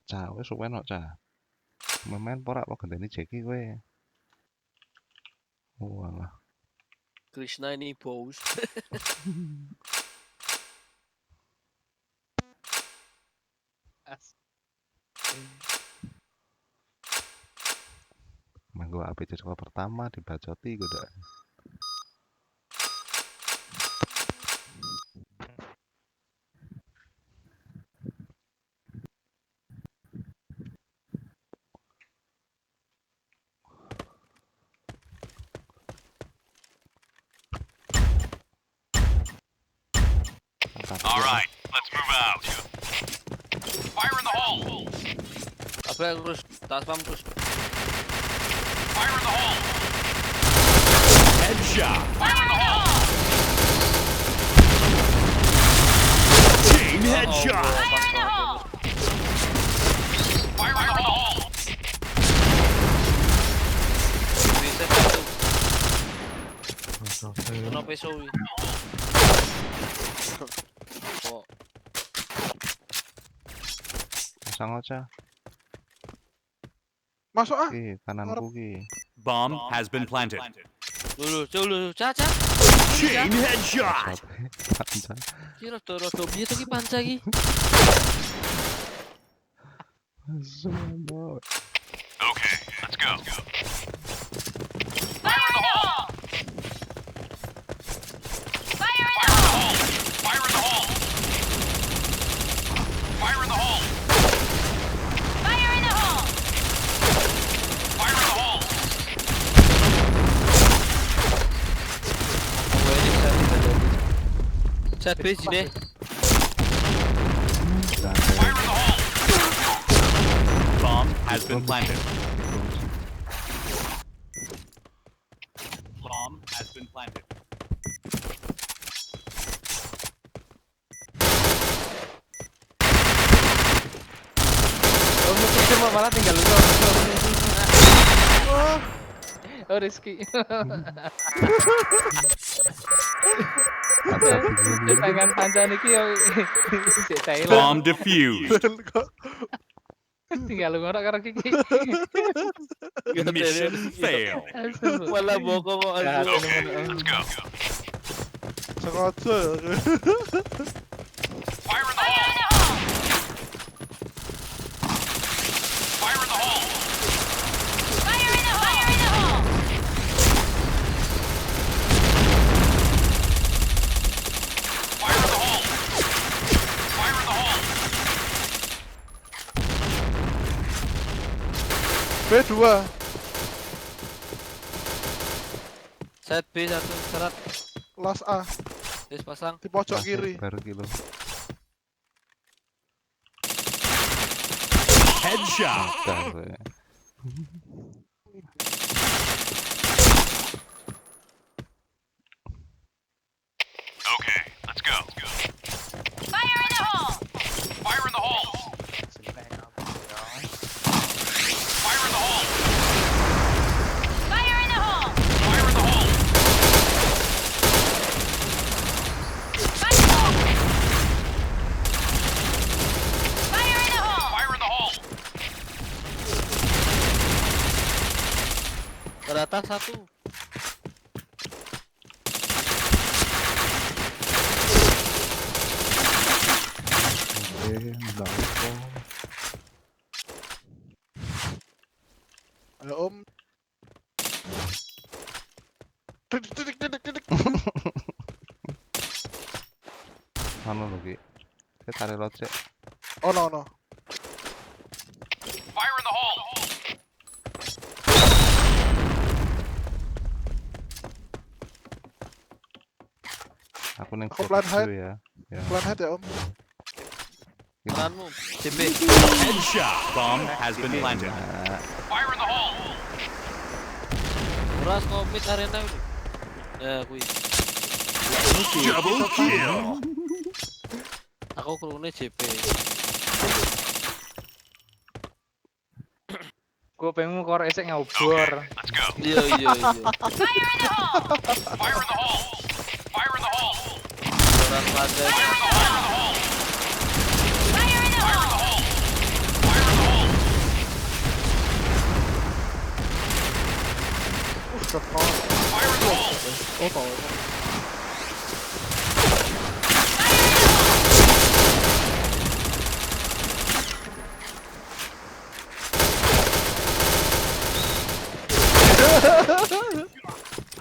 Cah, wis suwen kok, Cah. Main porak kok genteni Jeki kowe. Walah. Krishna ini bos. Manggo ape cerita pertama dibacoti gue dah. Alright, let's move out. Fire in the hole! Apa yang terus? Tas pam terus. Fire in the hole! Headshot! Fire in the hole! Chain headshot! Fire in the hole! Fire in the hole! Bisa satu. Kenapa isowi? Kok Pasang aja. Masuk ah. Ki, kananku ki. Bomb has been planted. Dulu, caca. Chain headshot! Panca. Ki rodo piye to ki panca ki? Semua. Okay, let's go. Fire in the hole! Fire in the hole! Fire in the hole! Fire in the hole! Fire in the hole! Fire in the hole! Set base ini. Fire in the hole! Bomb has been planted. Bomb has been planted. Oh, cuma malah tinggal lu. Oh, Rizky. Tangan panca niki yo sik Thailand. Bomb defused. Tinggal lu ngorok karo Kiki. Mission failed. Malah bokong kok aku. Okay, let's go. Sengaja. Fire in the hole! Fire in the hole! Fire in the hole! Fire in the hole! Fire in the hole! Fire in the hole! B2. Set B satu serat. Las A Wis pasang. di pojok kiri. Baru kilo. Headshot! Okay, let's go. Fire in the hole! Fire in the hole! Fire in the hole! Fire in the hole! Fire in the hole! Fire in the hole! Fire in the hole! Fire in the hole! Ke atas satu. Enggak apa. Ayo Om. Didik. Anu lho ki. Kita tarik lot sik. Oh no. Fire in the hole! Aku ning Aku plan head. ya. Ya. Plan head ya Om. Kananmu. CB. Headshot! Bomb has been planted. Nah, Fire in the hole! Beras komit arena itu. Ya kui. Double kill! Aku krune CB. Gue pengen korek esek ngobor. Okay, let's go. Iya. Fire in the hole! Fire in the hole! Fire in the hole! Beras panca. Fire in the hole! Fire in the hole! Fire in the hole! Fire in the Depan. Oh, tahu.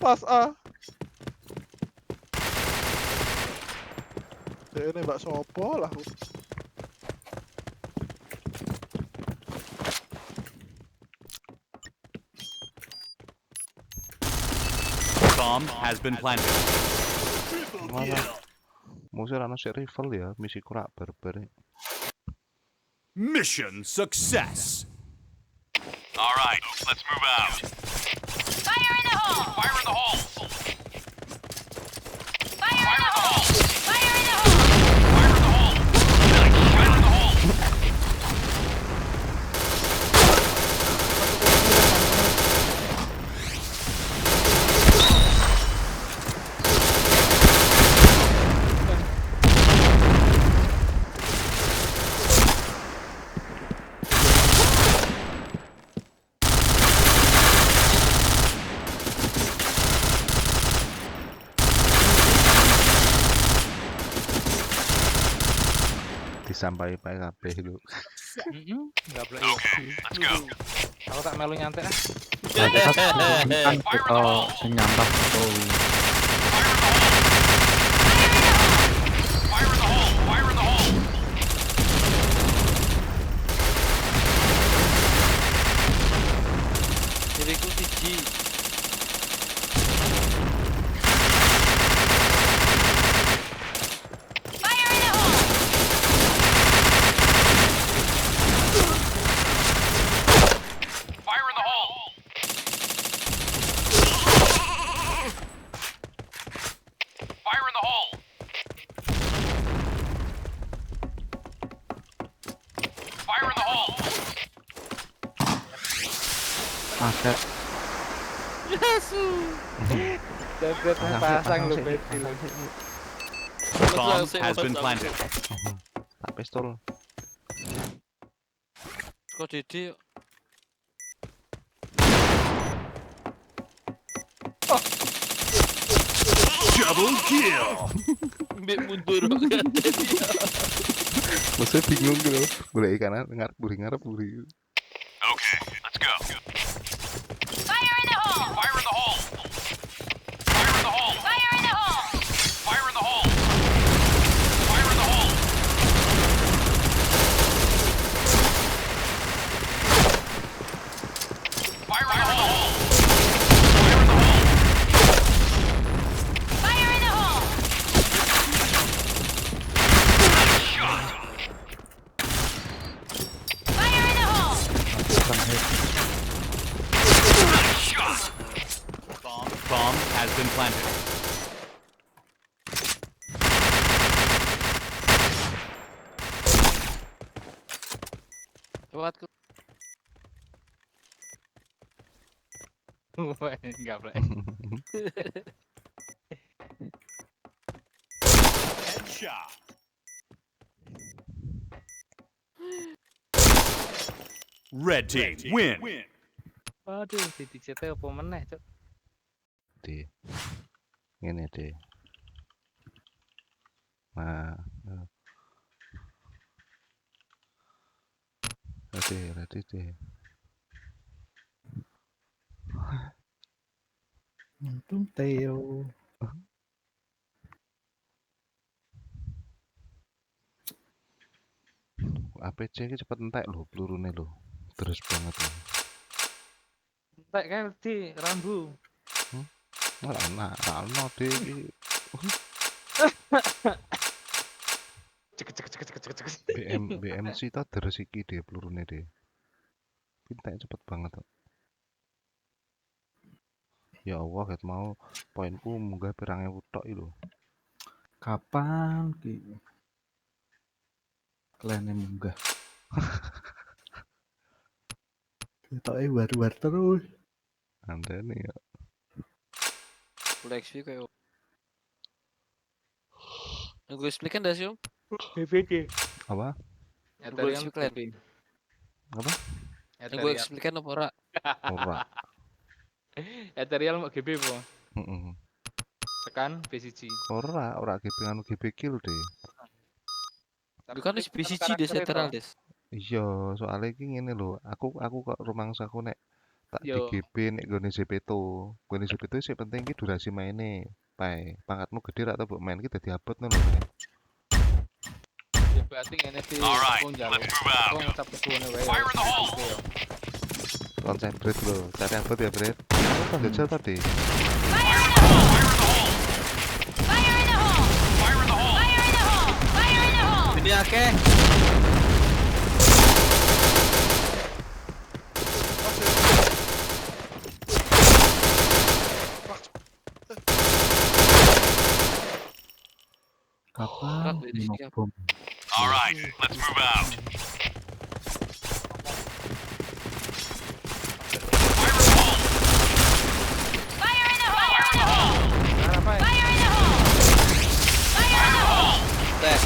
Pas A. Ini mbak sopo lah. Bomb has been planted. Mana? Musuh ana sik rifle ya, misi kurak barbar. Mission success. All right, let's move out. Fire in the hole! Fire in the hole. Fire in the hole! Fire in the hole! Fire in the hole. Fire in the hole. Disampai pae kabeh lho. Enggak boleh. Let's go. Aku tak melu nyantek ah. Hehehe. Kita Senyambah tuh. Fire in the hole. Fire in the hole. Diriku siji. Fire in the hole! Fire in the hole. Fire in the hole. Fire in the hole. Ada Jebretnya pasang lu betil. Bomb has been planted. Tak pistol. Kok Didi yuk. Double kill. Mbak mundur. Musuh bingung gitu. Golek kanan ngarep buri. Okay, let's go. Fire in the hole! Fire in the hole. Fire in the hole. Fire in the hole! Fire in the hole. Fire in the hole. Fire in the hole. Fire in the hole. Fire in the hole! Shot. Fire in the hole! Shot. Bomb has been planted. Lewatku. Enggak boleh. Headshot. Red team win. Waduh, di CT apa meneh, Cuk? D. Ngene D. Nah, ready D. untung Theo. APC iki cepet entek lho pelurune lho. Terus banget lho. Entek kan di rambu. Ora enak, ra ono D iki. BMC ta deres iki D pelurune D. Entek cepet banget kok. Ya Allah, ket mau poinku munggah pirang ewu tok iki lho. Kapan ki? Klene munggah. Ketoke war-war terus. Andene ya. Full XP kayak. Nunggu explain dah sih om. BVD. Apa? Ethereum Clan. TV. Apa? Nunggu explain apa ora? Ora. Ethereal mau GB po. Heeh. Tekan B1. Ora GB anu GB kill deh. Itu kan wis BCG des Ethereal des. Iya, soalnya iki ngene lho, aku kok rumangsaku nek tak di Yo. GB nek gone Zepeto. Gone Zepeto sing penting ki durasi maine. Pae, pangkatmu gede ra tau mbok main ki dadi abot ngono lho. Ya berarti ngene iki Alright, aku njaluk. let's move out. Aku ngecap kesuwane wae. Fire in the hole. Concentrate lho, cari abot ya, Bret. Jajal tadi. Fire in the hole! Fire in the hole! Fire in the hole. Fire in the hole! Fire in the hole! Ini akeh. Kapan Berat, dari sini, ngebom? Alright, let's move out. Fire in the hole! Fire in the hole! Arah apa ya? Fire in the hole! Fire in the hole! Tes.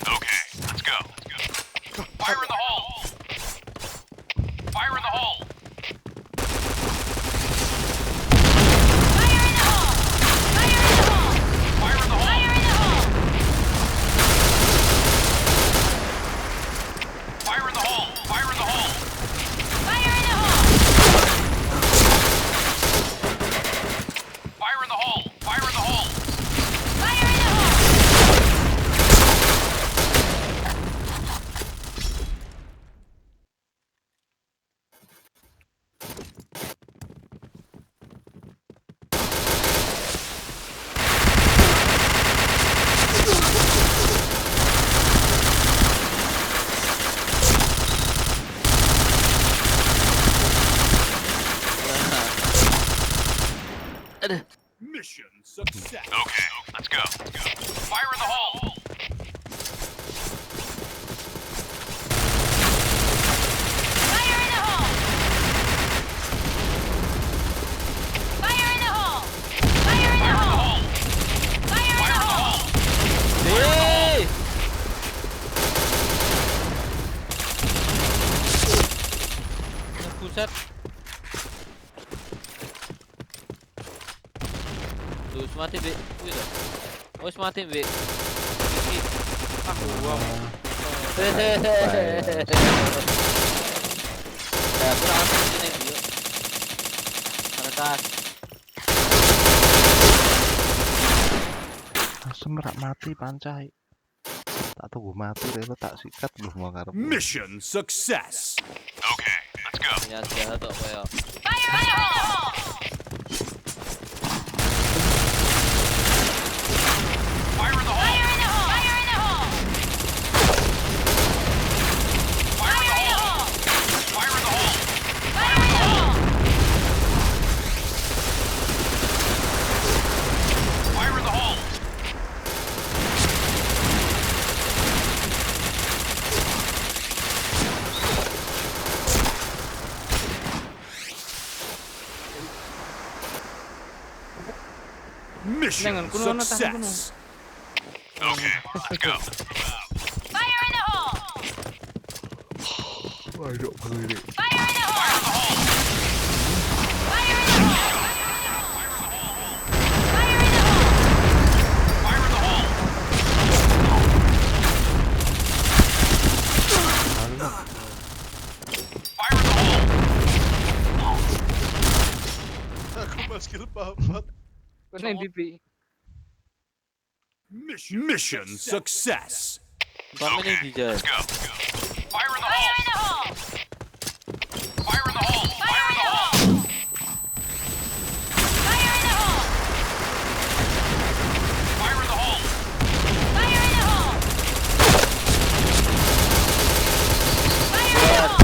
Okay, let's go. Fire in the hole. Fire in the hole. Fire in the hole! Fire in the hole! Fire in the hole. Fire in the hole! Fire in the hole. Fire in the hole. Fire in the hole! Fire in the hole. Fire in the hole. Fire in the hole! Aduh. Mission success. Okay, let's go. Fire in the hole. Fire in the hole! Fire in the hole! Fire in the hole! Fire in the hole! Hei. Buset. Tuh, mati, Be. Wih, dah. Oh, mati, Be. Ah, buang. Hehehe. Ya, aku langsung sini, Bio. Atas. Asem rak mati pancai. Tak tunggu mati deh lo tak sikat lu mau karep. Mission success. Okay, let's go. Ya, jahat kok kayak. Fire in the hole! Fire in the hole. Fire in the hole! Fire in the hole! Fire in the hole. Fire in the hole. Fire in the hole! Fire in the hole. Mission Jangan kuno, no, tahan kuno. success. Okay, let's go. Fire in the hole! Waduh, beli. Fire in the hole! Fire in the hole! Fire in the hole! Fire in the hole. Fire in the hole. Aku skill papat. Terus nih DP. Mission success. Bang ini dijal. Let's go. Fire in the Fire hole. in the hole! Fire in the hole. Fire in the hole! Fire in the hole! Fire in the hole. Fire in the hole! Fire in the hole!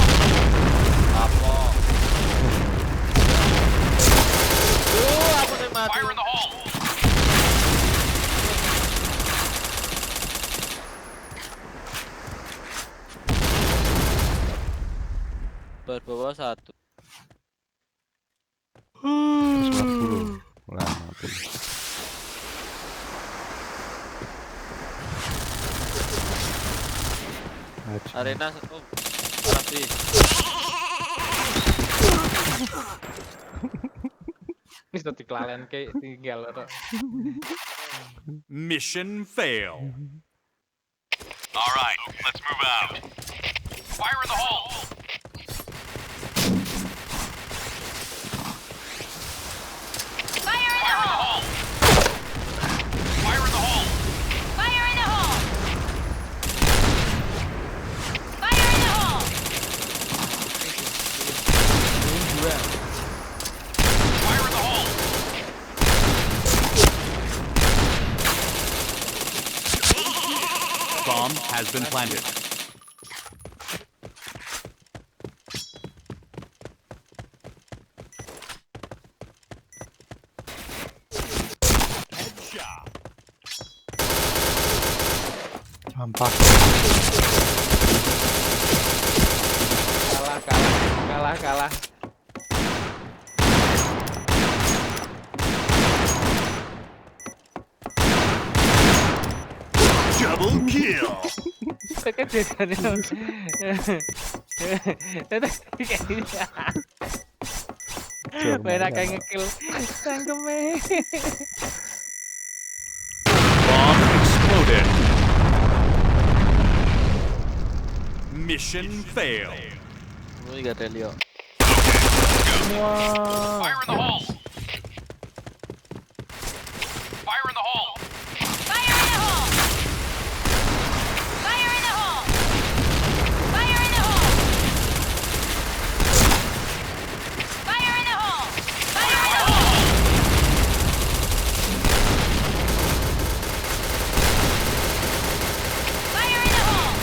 Apa? Tuh, aku udah mati. Fire in the hole. Bawah satu. Wis mlebu lho. Lah, mati. Aji. Arena oh, tapi Wis dadi kelalen ke tinggal ora. Mission fail. All right, let's move out. Fire in the hole. Fire in the hole! Fire in the hole. Fire in the hole! Fire in the hole! Fire in the hole. Bomb has been planted. Headshot. Sampah. Kalah. Double kill. Kayak bedane. Merah kayak ngekill cangkeme. Bomb exploded. Mission fail. ini gak ada Leo. Fire in the hole. Fire in the hole. Fire in the hole! Fire in the hole! Fire in the hole! Fire in the hole! Fire in the hole! Fire in the hole! Fire in the hole.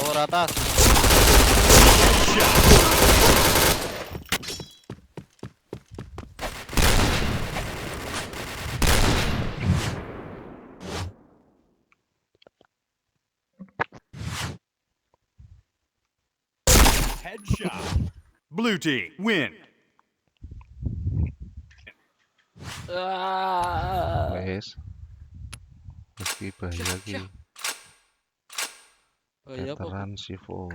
Tower atas. Headshot. Blue team win. Wes. Iki bahaya iki. Oh iya apa? Veteran Sifo.